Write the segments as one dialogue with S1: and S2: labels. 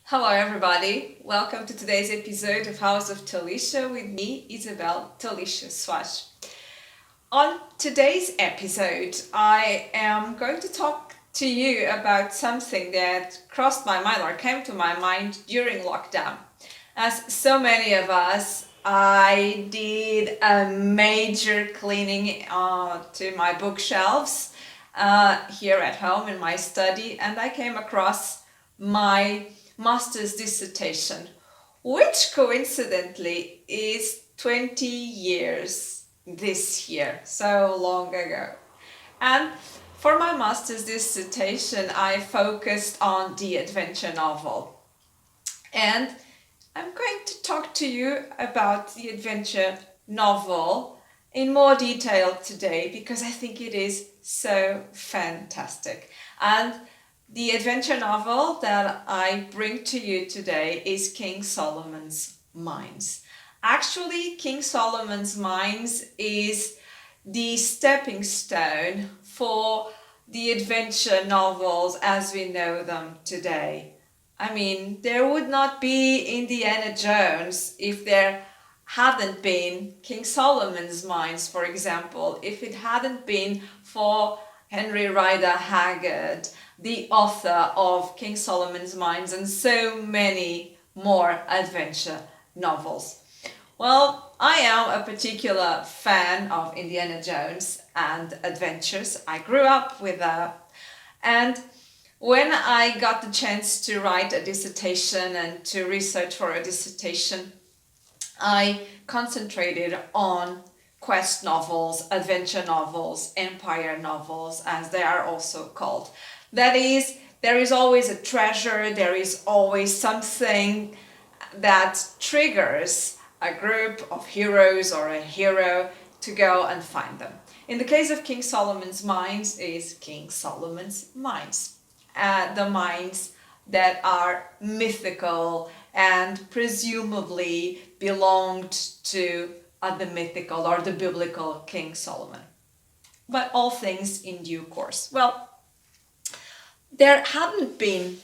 S1: Hello everybody, welcome to today's episode of House of Tallysha with me, Isabel Tallysha-Soares. On today's episode, I am going to talk to you about something that crossed my mind or came to my mind during lockdown. As so many of us, I did a major cleaning to my bookshelves here at home in my study, and I came across my master's dissertation, which coincidentally is 20 years this year, so long ago. And for my master's dissertation, I focused on the adventure novel. And I'm going to talk to you about the adventure novel in more detail today because I think it is so fantastic. And the adventure novel that I bring to you today is King Solomon's Mines. Actually, King Solomon's Mines is the stepping stone for the adventure novels as we know them today. I mean, there would not be Indiana Jones if there hadn't been King Solomon's Mines, for example, if it hadn't been for Henry Rider Haggard, the author of King Solomon's Mines and so many more adventure novels. Well, I am a particular fan of Indiana Jones and adventures. I grew up with that. And when I got the chance to write a dissertation and to research for a dissertation, I concentrated on quest novels, adventure novels, empire novels, as they are also called. That is, there is always a treasure, there is always something that triggers a group of heroes or a hero to go and find them. In the case of King Solomon's Mines is King Solomon's Mines. The mines that are mythical and presumably belonged to the mythical or the biblical King Solomon. But all things in due course. Well, there hadn't been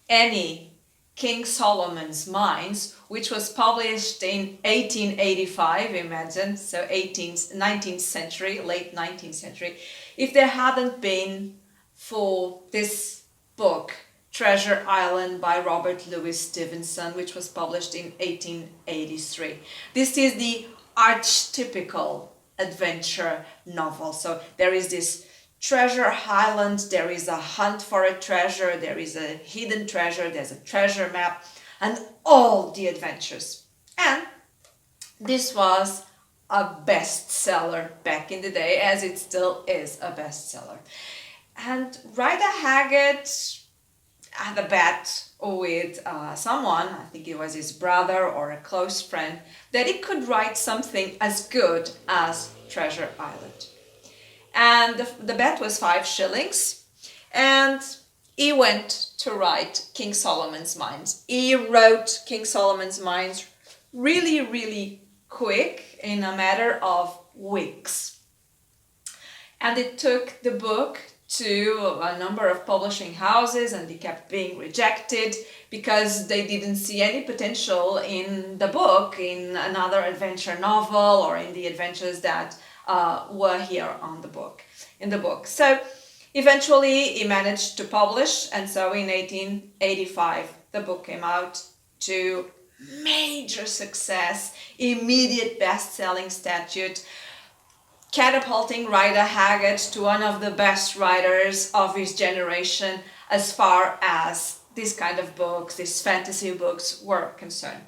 S1: any King Solomon's Mines, which was published in 1885, imagine, so 19th century, late 19th century, if there hadn't been for this book, Treasure Island by Robert Louis Stevenson, which was published in 1883. This is the archetypical adventure novel. So there is this treasure island, there is a hunt for a treasure, there is a hidden treasure, there's a treasure map, and all the adventures. And this was a bestseller back in the day, as it still is a bestseller. And Rider Haggard had a bet with someone, I think it was his brother or a close friend, that he could write something as good as Treasure Island. And the bet was 5 shillings, and he went to write King Solomon's Mines. He wrote King Solomon's Mines really, really quick, in a matter of weeks. And it took the book to a number of publishing houses, and they kept being rejected because they didn't see any potential in the book, in another adventure novel, or in the adventures that were here in the book. So eventually he managed to publish, and so in 1885 the book came out to major success, immediate best-selling status, catapulting Rider Haggard to one of the best writers of his generation as far as these kind of books, these fantasy books, were concerned.